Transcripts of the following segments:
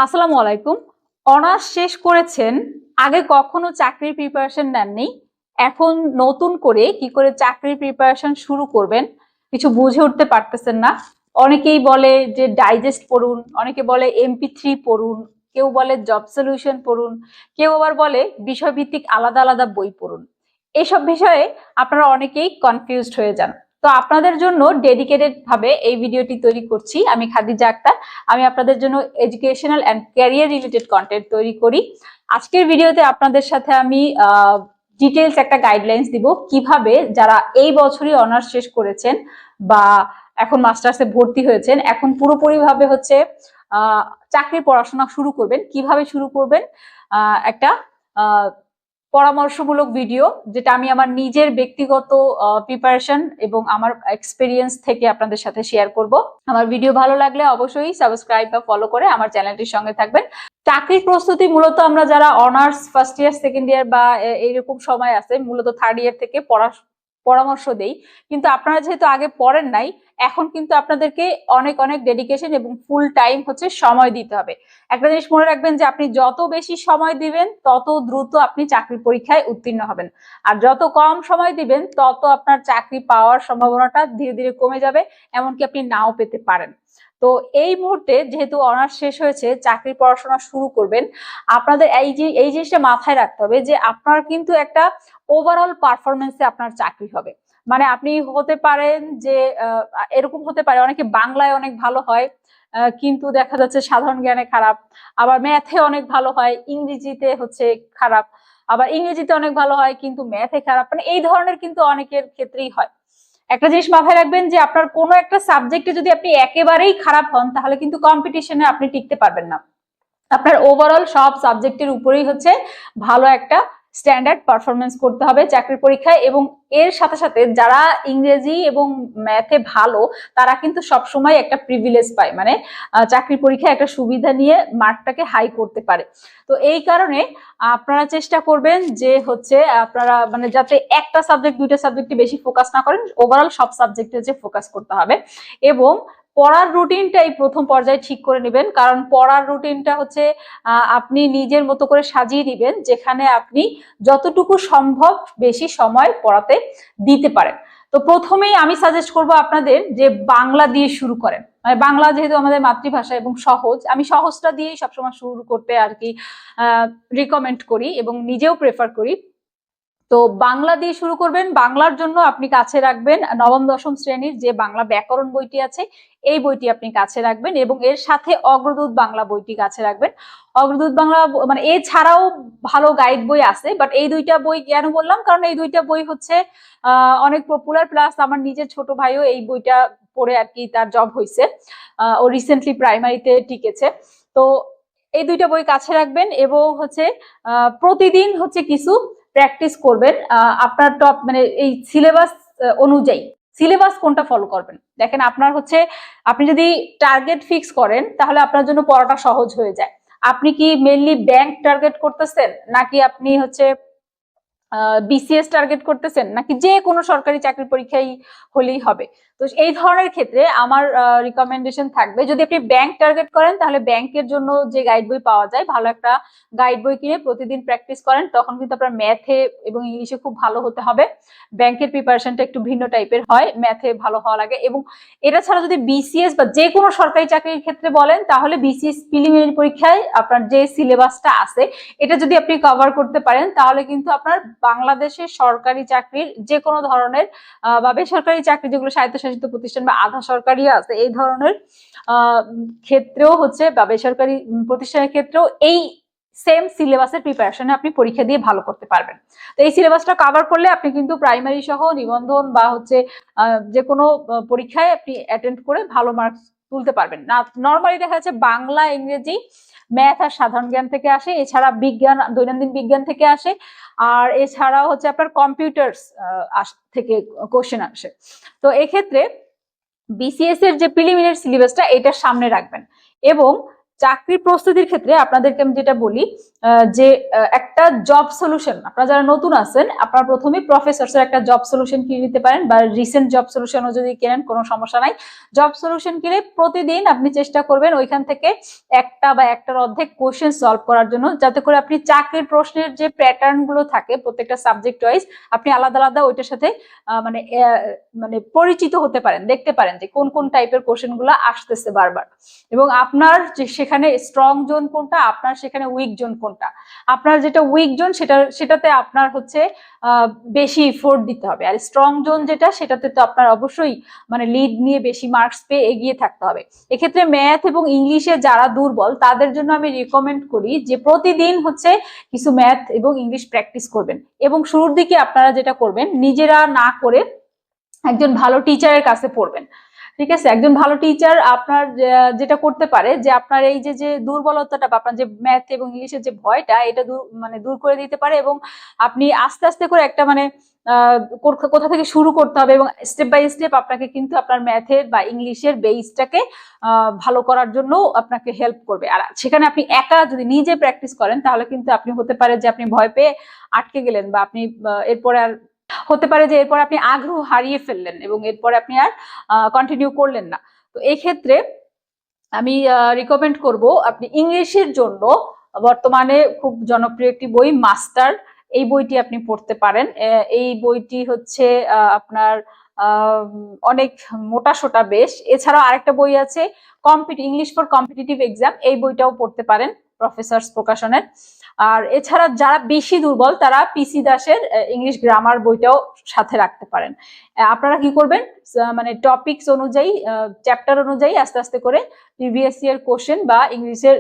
আসসালামু আলাইকুম। অনার্স শেষ করেছেন, আগে কখনো চাকরির প্রিপারেশন নেননি, এখন নতুন করে কি করে চাকরির প্রিপারেশন শুরু করবেন কিছু বুঝে উঠতে পারতেছেন না। অনেকেই বলে যে ডাইজেস্ট পড়ুন, অনেকে বলে MP3 পড়ুন, কেউ বলে জব সলিউশন পড়ুন, কেউ আবার বলে বিষয়ভিত্তিক আলাদা আলাদা বই পড়ুন। এসব বিষয়ে আপনারা অনেকেই কনফিউজড হয়ে যান। তো আপনাদের জন্য ডেডিকেটেড ভাবে এই ভিডিওটি তৈরি করছি আমি, খাদিজা আক্তার। আমি আপনাদের জন্য educational and career related content তৈরি করি। আজকের ভিডিওতে আপনাদের সাথে আমি ডিটেলস একটা গাইডলাইন্স দিব কিভাবে যারা এই বছরই অনার্স শেষ করেছেন বা এখন মাস্টার্সে ভর্তি হয়েছেন, এখন পুরোপুরি ভাবে হচ্ছে চাকরির পড়াশোনা শুরু করবেন, কিভাবে শুরু করবেন। একটা পরামর্শমূলক ভিডিও যেটা আমি আমার নিজের ব্যক্তিগত প্রিপারেশন এবং আমার এক্সপেরিয়েন্স থেকে আপনাদের সাথে শেয়ার করব। আমার ভিডিও ভালো লাগলে অবশ্যই সাবস্ক্রাইব বা ফলো করে আমার চ্যানেলটির সঙ্গে থাকবেন। চাকরির প্রস্তুতি মূলত আমরা যারা honours first year second year বা এইরকম সময় আছে, মূলত থার্ড ইয়ার থেকে পরামর্শ দেই। কিন্তু আপনারা যেহেতু আগে পড়েন নাই, এখন কিন্তু আপনাদেরকে অনেক অনেক ডেডিকেশন এবং ফুল টাইম হচ্ছে সময় দিতে হবে। একটা জিনিস মনে রাখবেন যে আপনি যত বেশি সময় দিবেন তত দ্রুত আপনি চাকরি পরীক্ষায় উত্তীর্ণ হবেন, আর যত কম সময় দিবেন তত আপনার চাকরি পাওয়ার সম্ভাবনাটা ধীরে ধীরে কমে যাবে, এমনকি আপনি নাও পেতে পারেন। তো এই মুহূর্তে যেহেতু অনার্স শেষ হয়েছে, চাকরি পড়াশোনা শুরু করবেন, আপনাদের এই জিনিসটা মাথায় রাখতে হবে যে আপনার কিন্তু একটা ওভারঅল পারফরমেন্সে আপনার চাকরি হবে। মানে আপনি হতে পারেন যে এরকম হতে পারে অনেকে বাংলায় অনেক ভালো হয় কিন্তু দেখা যাচ্ছে সাধারণ জ্ঞানে খারাপ, আবার ম্যাথে অনেক ভালো হয় ইংরেজিতে হচ্ছে খারাপ, আবার ইংরেজিতে অনেক ভালো হয় কিন্তু ম্যাথে খারাপ। মানে এই ধরনের কিন্তু অনেকের ক্ষেত্রেই হয়। একটা জিনিস মাথায় রাখবেন যে আপনার কোনো একটা সাবজেক্টে যদি আপনি একেবারেই খারাপ হন তাহলে কিন্তু কম্পিটিশনে আপনি টিকতে পারবেন না। আপনার ওভারঅল সব সাবজেক্টের উপরেই হচ্ছে ভালো একটা স্ট্যান্ডার্ড পারফরমেন্স করতে হবে চাকরির পরীক্ষায়। এবং এর সাথে সাথে যারা ইংরেজি এবং ম্যাথে ভালো তারা কিন্তু সবসময় একটা প্রিভিলেজ পায়, মানে চাকরির পরীক্ষায় একটা সুবিধা নিয়ে মার্কটাকে হাই করতে পারে। তো এই কারণে আপনারা চেষ্টা করবেন যে হচ্ছে আপনারা মানে যাতে একটা সাবজেক্ট দুইটা সাবজেক্টে বেশি ফোকাস না করেন, ওভারঅল সব সাবজেক্টে হচ্ছে ফোকাস করতে হবে। এবং পড়ার রুটিনটাই প্রথম পর্যায়ে ঠিক করে নেবেন, কারণ পড়ার রুটিনটা হচ্ছে আপনি নিজের মতো করে সাজিয়ে দিবেন, যেখানে আপনি যতটুকু সম্ভব বেশি সময় পড়াতে দিতে পারেন। তো প্রথমেই আমি সাজেস্ট করব আপনাদের যে বাংলা দিয়ে শুরু করেন। মানে বাংলা যেহেতু আমাদের মাতৃভাষা এবং সহজ, আমি সহজটা দিয়েই সবসময় শুরু করতে আর কি রিকমেন্ড করি এবং নিজেও প্রেফার করি। তো বাংলা দিয়ে শুরু করবেন। বাংলার জন্য আপনি কাছে রাখবেন নবম দশম শ্রেণীর যে বাংলা ব্যাকরণ বইটি আছে, এই বইটি আপনি কাছে রাখবেন এবং এর সাথে অগ্রদূত বাংলা বইটি কাছে রাখবেন। অগ্রদূত বাংলা মানে এছাড়াও ভালো গাইড বই আছে, বাট এই দুইটা বই কেন বললাম, কারণ এই দুইটা বই হচ্ছে অনেক পপুলার, প্লাস আমার নিজের ছোট ভাইও এই বইটা পড়ে আর কি তার জব হয়েছে, ও রিসেন্টলি প্রাইমারিতে টিকেছে। তো এই দুইটা বই কাছে রাখবেন এবং হচ্ছে প্রতিদিন হচ্ছে কিছু প্র্যাকটিস করবেন আপনার টপ মানে এই সিলেবাস অনুযায়ী। সিলেবাস কোনটা ফলো করবেন দেখেন, আপনার হচ্ছে আপনি যদি টার্গেট ফিক্স করেন তাহলে আপনার জন্য পড়াটা সহজ হয়ে যায়। আপনি কি মেইনলি ব্যাংক টার্গেট করতেছেন, নাকি আপনি হচ্ছে BCS টার্গেট করতেছেন, নাকি যে কোনো সরকারি চাকরি পরীক্ষায় হলেই হবে? তো এই ধরনের ক্ষেত্রে আমার রিকমেন্ডেশন থাকবে, যদি আপনি ব্যাংক টার্গেট করেন তাহলে ব্যাংকের জন্য যে গাইড বই পাওয়া যায়, ভালো একটা গাইড বই কিনে প্রতিদিন প্র্যাকটিস করেন, তখন কিন্তু আপনার ম্যাথে এবং ইংলিশে খুব ভালো হতে হবে। ব্যাংকের প্রিপারেশনটা একটু ভিন্ন টাইপের হয়, ম্যাথে ভালো হওয়া লাগে। এবং এটা ছাড়া যদি BCS বা যে কোনো সরকারি চাকরির ক্ষেত্রে বলেন, তাহলে BCS প্রিলিমিনারি পরীক্ষায় আপনার যে সিলেবাসটা আছে এটা যদি আপনি কভার করতে পারেন তাহলে কিন্তু আপনার বাংলাদেশের সরকারি চাকরির যে কোনো ধরনের বা বেসরকারি চাকরি যেগুলো স্বায়ত্তশাসিত প্রতিষ্ঠান বা আধা সরকারি আছে, এই ধরনের ক্ষেত্রেও হচ্ছে বা বেসরকারি প্রতিষ্ঠানের ক্ষেত্রেও এই সেম সিলেবাসের প্রিপারেশনে আপনি পরীক্ষা দিয়ে ভালো করতে পারবেন। তো এই সিলেবাসটা কভার করলে আপনি কিন্তু প্রাইমারি সহ নিবন্ধন বা হচ্ছে যে কোনো পরীক্ষায় আপনি অ্যাটেন্ড করে ভালো মার্কস তুলতে পারবেন। না নর্মালি দেখা যাচ্ছে বাংলা, ইংরেজি, ম্যাথ আর সাধারণ জ্ঞান থেকে আসে, এছাড়া বিজ্ঞান, দৈনন্দিন বিজ্ঞান থেকে আসে, আর এছাড়াও হচ্ছে আপনার কম্পিউটার্স থেকে কোশ্চেন আসে। তো এক্ষেত্রে BCS এর যে প্রিলিমিনারি সিলেবাসটা এটা সামনে রাখবেন এবং চাকরির প্রস্তুতির ক্ষেত্রে আপনাদেরকে আমি যেটা বলি যে একটা জব সলিউশন, আপনারা যারা নতুন আছেন আপনারা প্রথমে প্রফেসরস এর একটা জব সলিউশন কিনে নিতে পারেন, বা রিসেন্ট জব সলিউশনও যদি কেনেন কোনো সমস্যা নাই। জব সলিউশন কিনে প্রতিদিন আপনি চেষ্টা করবেন ওইখান থেকে একটা বা একটার অর্ধেক কোশ্চেন সলভ করার জন্য, যাতে করে আপনি চাকরির প্রশ্নের যে প্যাটার্ন গুলো থাকে প্রত্যেকটা সাবজেক্ট ওয়াইজ আপনি আলাদা আলাদা ওইটার সাথে মানে মানে পরিচিত হতে পারেন, দেখতে পারেন যে কোন কোন টাইপের কোশ্চেন গুলো আসতেছে বারবার, এবং আপনার যে সেখানে স্ট্রং জোন কোনটা, আপনার সেখানে উইক জোন কোনটা। আপনার যেটা উইক জোন সেটাতে আপনার হচ্ছে বেশি এফোর্ট দিতে হবে, আর স্ট্রং জোন যেটা সেটাতে তো আপনার অবশ্যই মানে লিড নিয়ে বেশি মার্কস পেয়ে এগিয়ে থাকতে হবে। এক্ষেত্রে ম্যাথ এবং ইংলিশে যারা দুর্বল তাদের জন্য আমি রিকমেন্ড করি যে প্রতিদিন হচ্ছে কিছু ম্যাথ এবং ইংলিশ প্র্যাকটিস করবেন, এবং শুরুর দিকে আপনারা যেটা করবেন নিজেরা না করে একজন ভালো টিচারের কাছে পড়বেন। ঠিক আছে, একজন ভালো টিচার আপনার যেটা করতে পারে যে আপনার এই যে দুর্বলতাটা বা আপনার যে ম্যাথ এবং ইংলিশের যে ভয়টা এটা দূর করে দিতে পারে, এবং আপনি আস্তে আস্তে করে একটা মানে কোথা থেকে শুরু করতে হবে এবং স্টেপ বাই স্টেপ আপনাকে কিন্তু আপনার ম্যাথের বা ইংলিশের বেসটাকে ভালো করার জন্য আপনাকে হেল্প করবে। আর সেখানে আপনি একা যদি নিজে প্র্যাকটিস করেন তাহলে কিন্তু আপনি হতে পারে যে আপনি ভয় পেয়ে আটকে গেলেন, বা আপনি এরপরে আর হতে পারে যে এরপর আপনি আগ্রহ হারিয়ে ফেললেন এবং এরপরে আপনি আর কন্টিনিউ করলেন না। তো এই ক্ষেত্রে আমি রিকমেন্ড করব আপনি ইংলিশের জন্য বর্তমানে খুব জনপ্রিয় একটি বই মাস্টার, এই বইটি আপনি পড়তে পারেন। এই বইটি হচ্ছে আপনার অনেক মোটা সোটা বেশ। এছাড়াও আরেকটা বই আছে ইংলিশ ফর কম্পিটিটিভ এক্সাম, এই বইটাও পড়তে পারেন প্রফেসরস প্রকাশনের। আর এছাড়া যারা বেশি দুর্বল তারা পিসি দাসের ইংলিশ গ্রামার বইটাও সাথে রাখতে পারেন। আপনারা কি করবেন মানে টপিকস অনুযায়ী চ্যাপ্টার অনুযায়ী আস্তে আস্তে করে প্রিভিয়াস ইয়ার কোশ্চেন বা ইংলিশের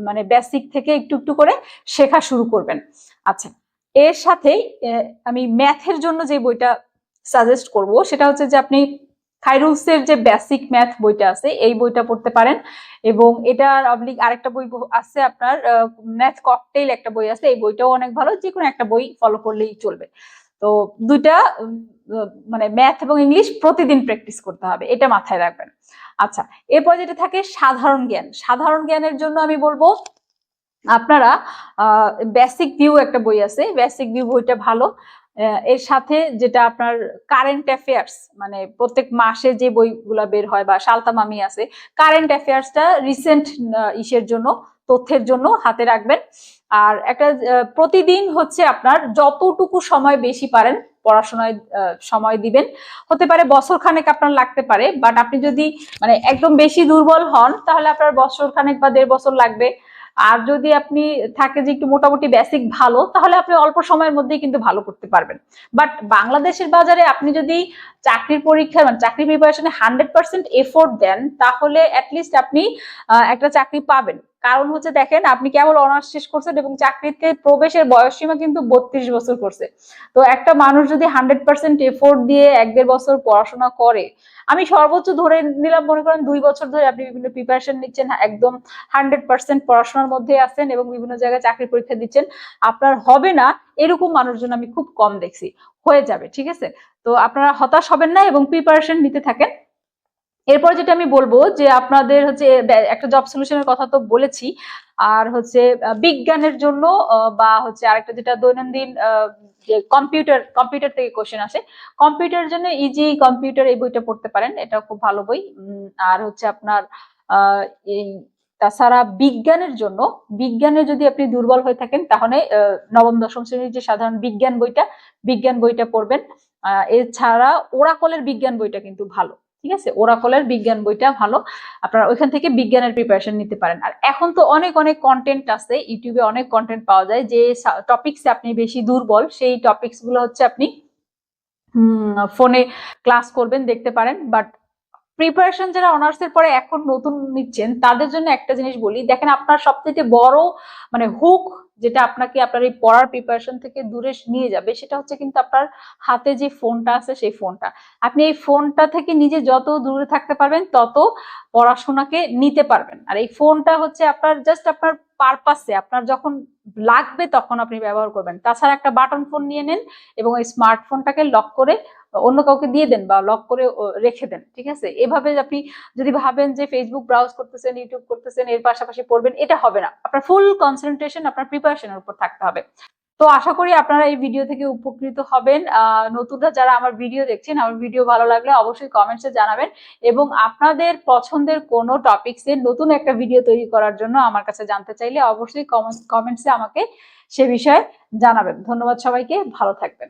মানে বেসিক থেকে একটু একটু করে শেখা শুরু করবেন। আচ্ছা, এর সাথে আমি ম্যাথের জন্য যে বইটা সাজেস্ট করব সেটা হচ্ছে যে আপনি খাইরুলসের যে বেসিক ম্যাথ বইটা আছে এই বইটা পড়তে পারেন, এবং এটার অবলিক আরেকটা বই আছে আপনার ম্যাথ ককটেইল একটা বই আছে, এই বইটাও অনেক ভালো, যে কোনো একটা বই ফলো করলেই চলবে। তো দুইটা মানে ম্যাথ এবং ইংলিশ প্রতিদিন প্র্যাকটিস করতে হবে, এটা মাথায় রাখবেন। আচ্ছা, এরপর যেটা থাকে সাধারণ জ্ঞান, সাধারণ জ্ঞানের জন্য আমি বলবো আপনারা বেসিক ভিউ একটা বই আছে, বেসিক ভিউ বইটা ভালো। এর সাথে যেটা আপনার কারেন্ট অ্যাফেয়ার্স মানে প্রত্যেক মাসে যে বইগুলা বের হয় বা সালতামামি আছে, কারেন্ট অ্যাফেয়ার্সটা রিসেন্ট ইসের জন্য তথ্যের জন্য হাতে রাখবেন। আর একটা প্রতিদিন হচ্ছে আপনার যতটুকু সময় বেশি পারেন পড়াশোনায় সময় দিবেন। হতে পারে বছর খানেক আপনার লাগতে পারে, বাট আপনি যদি মানে একদম বেশি দুর্বল হন তাহলে আপনার বছর খানেক বা 1.5 বছর লাগবে। আর যদি আপনি থাকে যে একটু মোটামুটি বেসিক ভালো তাহলে আপনি অল্প সময়ের মধ্যেই কিন্তু ভালো করতে পারবেন। বাট বাংলাদেশের বাজারে আপনি যদি চাকরির পরীক্ষা মানে চাকরি প্রিপারেশনে 100% এফোর্ট দেন তাহলে অ্যাটলিস্ট আপনি একটা চাকরি পাবেন। কারণ হচ্ছে দেখেন আপনি কেবল অনার্স শেষ করছেন এবং চাকরিতে প্রবেশের বয়সসীমা কিন্তু 32 বছর করছে। তো একটা মানুষ যদি 100% এফোর্ট দিয়ে 1-1.5 বছর পড়াশোনা করে, আমি সর্বোচ্চ ধরে নিলাম মনে করেন 2 বছর ধরে আপনি বিভিন্ন প্রিপারেশন নিচ্ছেন, একদম 100% পড়াশোনার মধ্যে আছেন এবং বিভিন্ন জায়গায় চাকরি পরীক্ষা দিচ্ছেন, আপনার হবে না এরকম মানুষজন আমি খুব কম দেখছি। হয়ে যাবে, ঠিক আছে? তো আপনারা হতাশ হবেন না এবং প্রিপারেশন নিতে থাকেন। এরপর যেটা আমি বলবো যে আপনাদের হচ্ছে একটা জব সলিউশনের কথা তো বলেছি, আর হচ্ছে বিজ্ঞানের জন্য বা হচ্ছে আরেকটা যেটা দৈনন্দিন যে কম্পিউটার থেকে কোশ্চেন আসে, কম্পিউটারের জন্য ইজি কম্পিউটার এই বইটা পড়তে পারেন, এটা খুব ভালো বই। আর হচ্ছে আপনার এই তাছাড়া বিজ্ঞানে যদি আপনি দুর্বল হয়ে থাকেন তাহলে নবম দশম শ্রেণীর যে সাধারণ বিজ্ঞান বইটা পড়বেন। এছাড়া ওরাকলের বিজ্ঞান বইটা কিন্তু ভালো, ঠিক আছে? ওরাকলের বিজ্ঞান বইটা ভালো, আপনারা ওইখান থেকে বিজ্ঞানের প্রিপারেশন নিতে পারেন। আর এখন তো অনেক অনেক কন্টেন্ট আছে, ইউটিউবে অনেক কন্টেন্ট পাওয়া যায়, যে টপিকসে আপনি বেশি দুর্বল সেই টপিকস গুলো হচ্ছে আপনি ফোনে ক্লাস করবেন, দেখতে পারেন। বাট প্রিপারেশন যারা অনার্সের পরে এখন নতুন নিচ্ছেন তাদের জন্য একটা জিনিস বলি, দেখেন আপনার সবথেকে বড় মানে হুক যেটা আপনাকে আপনার এই পড়ার প্রিপারেশন থেকে দূরে নিয়ে যাবে সেটা হচ্ছে কিন্তু আপনার হাতে যে ফোনটা আছে সেই ফোনটা। আপনি এই ফোনটা থেকে নিজে যত দূরে থাকতে পারবেন তত পড়াশোনাকে নিতে পারবেন। আর এই ফোনটা হচ্ছে আপনার জাস্ট আপনার পারপাসে, আপনার যখন লাগবে তখন আপনি ব্যবহার করবেন। তাছাড়া একটা বাটন ফোন নিয়ে নেন এবং এই স্মার্টফোনটাকে লক করে অন্য কাউকে দিয়ে দেন বা লক করে রেখে দেন, ঠিক আছে? এভাবে আপনি যদি ভাবেন যে ফেসবুক ব্রাউজ করতেছেন, ইউটিউব করতেছেন, এর পাশাপাশি পড়বেন, এটা হবে না। আপনার ফুল কনসেন্ট্রেশন আপনার প্রিপারেশনের উপর থাকতে হবে। তো আশা করি আপনারা এই ভিডিও থেকে উপকৃত হবেন। নতুনরা যারা আমার ভিডিও দেখছেন, আমার ভিডিও ভালো লাগলে অবশ্যই কমেন্টসে জানাবেন এবং আপনাদের পছন্দের কোনো টপিকসে নতুন একটা ভিডিও তৈরি করার জন্য আমার কাছে জানতে চাইলে অবশ্যই কমেন্টসে আমাকে সে বিষয়ে জানাবেন। ধন্যবাদ সবাইকে, ভালো থাকবেন।